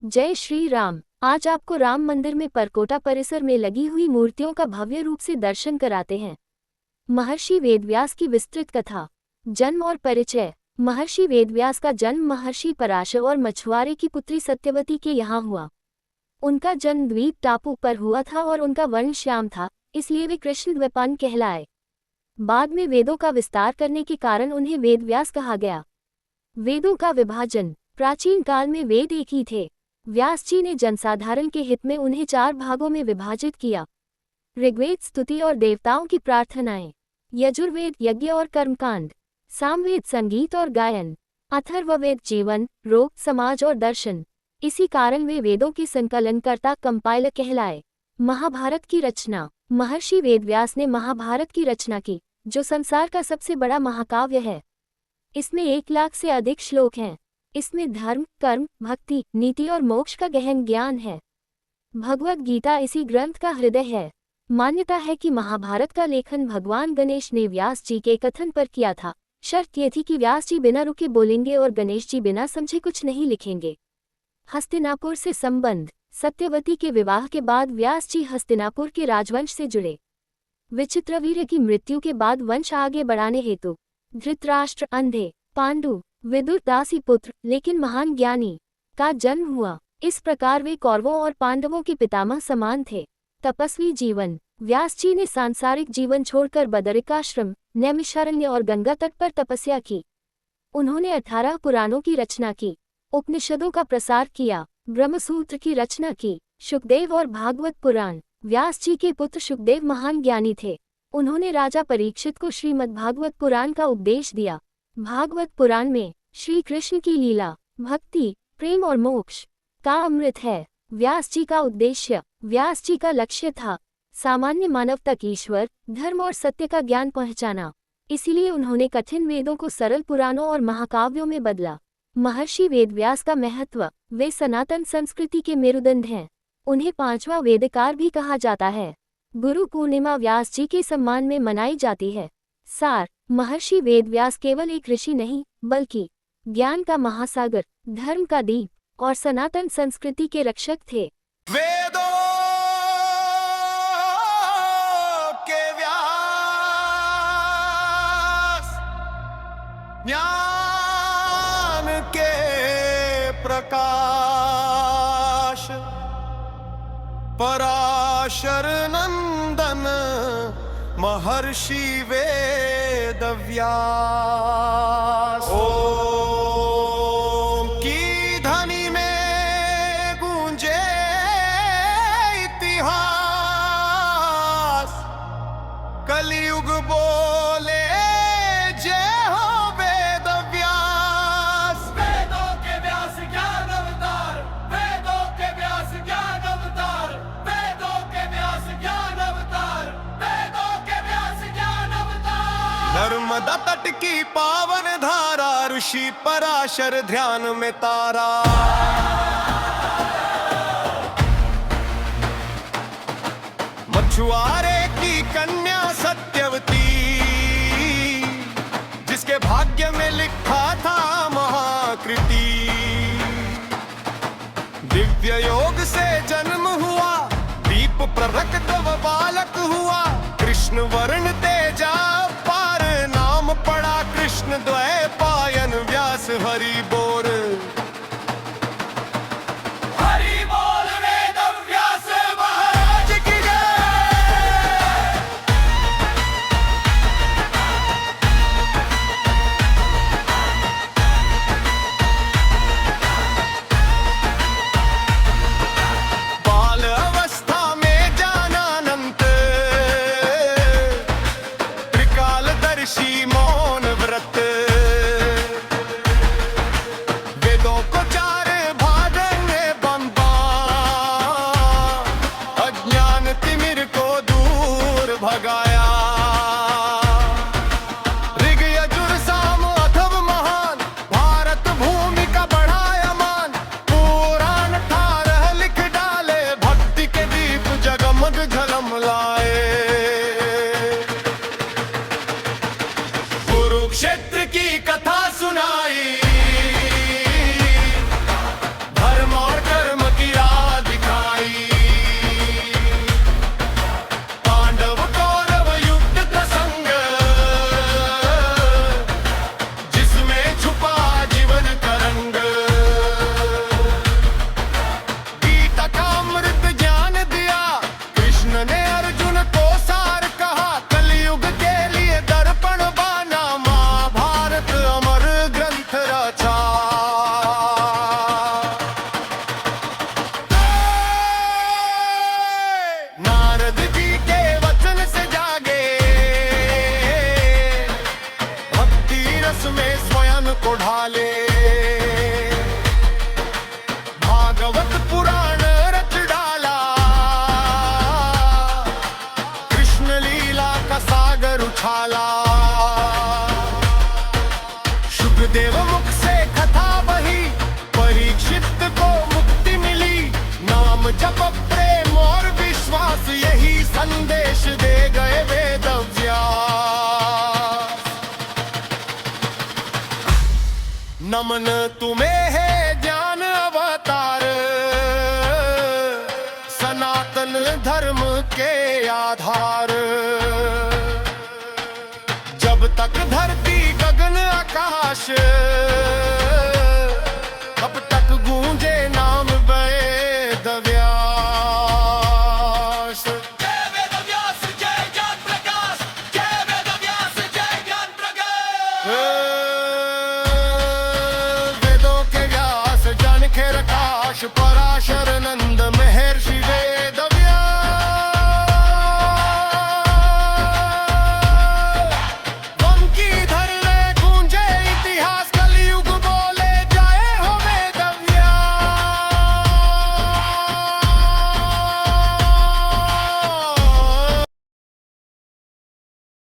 जय श्री राम। आज आपको राम मंदिर में परकोटा परिसर में लगी हुई मूर्तियों का भव्य रूप से दर्शन कराते हैं। महर्षि वेदव्यास की विस्तृत कथा। जन्म और परिचय। महर्षि वेदव्यास का जन्म महर्षि पराशर और मछुआरे की पुत्री सत्यवती के यहाँ हुआ। उनका जन्म द्वीप टापू पर हुआ था और उनका वर्ण श्याम था, इसलिए वे कृष्ण द्विपायन कहलाए। बाद में वेदों का विस्तार करने के कारण उन्हें वेदव्यास कहा गया। वेदों का विभाजन। प्राचीन काल में वेद एक ही थे। व्यास जी ने जनसाधारण के हित में उन्हें 4 भागों में विभाजित किया। ऋग्वेद स्तुति और देवताओं की प्रार्थनाएं, यजुर्वेद यज्ञ और कर्मकांड, सामवेद संगीत और गायन, अथर्ववेद जीवन, रोग, समाज और दर्शन। इसी कारण वे वेदों के संकलनकर्ता कंपाइलर कहलाए। महाभारत की रचना। महर्षि वेदव्यास ने महाभारत की रचना की, जो संसार का सबसे बड़ा महाकाव्य है। इसमें 1 लाख से अधिक श्लोक हैं। इसमें धर्म, कर्म, भक्ति, नीति और मोक्ष का गहन ज्ञान है। भगवद गीता इसी ग्रंथ का हृदय है। मान्यता है कि महाभारत का लेखन भगवान गणेश ने व्यास जी के कथन पर किया था। शर्त ये थी कि व्यास जी बिना रुके बोलेंगे और गणेश जी बिना समझे कुछ नहीं लिखेंगे। हस्तिनापुर से संबंध। सत्यवती के विवाह के बाद व्यास जी हस्तिनापुर के राजवंश से जुड़े। विचित्रवीर्य की मृत्यु के बाद वंश आगे बढ़ाने हेतु धृतराष्ट्र अंधे, पांडु, विदुर दासी पुत्र लेकिन महान ज्ञानी का जन्म हुआ। इस प्रकार वे कौरवों और पांडवों के पितामह समान थे। तपस्वी जीवन। व्यास जी ने सांसारिक जीवन छोड़कर बदरिकाश्रम, नैमिषारण्य और गंगा तट पर तपस्या की। उन्होंने 18 पुराणों की रचना की, उपनिषदों का प्रसार किया, ब्रह्मसूत्र की रचना की, शुकदेव और भागवत पुराण। व्यास जी के पुत्र शुकदेव महान ज्ञानी थे। उन्होंने राजा परीक्षित को श्रीमद्भागवत पुराण का उपदेश दिया। भागवत पुराण में श्री कृष्ण की लीला, भक्ति, प्रेम और मोक्ष का अमृत है। व्यास जी का उद्देश्य। व्यास जी का लक्ष्य था सामान्य मानव तक ईश्वर, धर्म और सत्य का ज्ञान पहुंचाना। इसीलिए उन्होंने कठिन वेदों को सरल पुराणों और महाकाव्यों में बदला। महर्षि वेदव्यास का महत्व। वे सनातन संस्कृति के मेरुदंड हैं। उन्हें 5वां वेदकार भी कहा जाता है। गुरु पूर्णिमा व्यास जी के सम्मान में मनाई जाती है। सार। महर्षि वेदव्यास केवल एक ऋषि नहीं, बल्कि ज्ञान का महासागर, धर्म का दीप और सनातन संस्कृति के रक्षक थे। वेदों के व्यास, ज्ञान के प्रकाश, पराशर नंदन महर्षि वेदव्यास। ओम की ध्वनि में गूंजे इतिहास, कलयुग बोले जय हो वेदव्यास। वेदों के व्यास ज्ञान अवतार, वेदों के व्यास ज्ञान अवतार, वेदों के व्यास ज्ञान अवतार, वेदों के व्यास ज्ञान अवतार। नर्मदा तट की पावन धारा, ऋषि पराशर ध्यान में तारा। मछुआरे की कन्या सत्यवती, जिसके भाग्य में लिखा था महाकृति। दिव्य योग से जन्म हुआ, दीप प्रकट व बालक हुआ। कृष्ण वर्ण तेजा पार, नाम पड़ा कृष्ण द्वैपायन व्यास हरि बोल। हरि बोल वेदव्यास महाराज की जय। बाल अवस्था में जानानंत, त्रिकालदर्शी मौन व्रत। उछाला। शुकदेव मुख से कथा बही, परीक्षित को मुक्ति मिली। नाम जप प्रेम और विश्वास, यही संदेश दे गए वेदव्यास। नमन तुम्हें है ज्ञान अवतार, सनातन धर्म के आधार। जब तक धरती गगन आकाश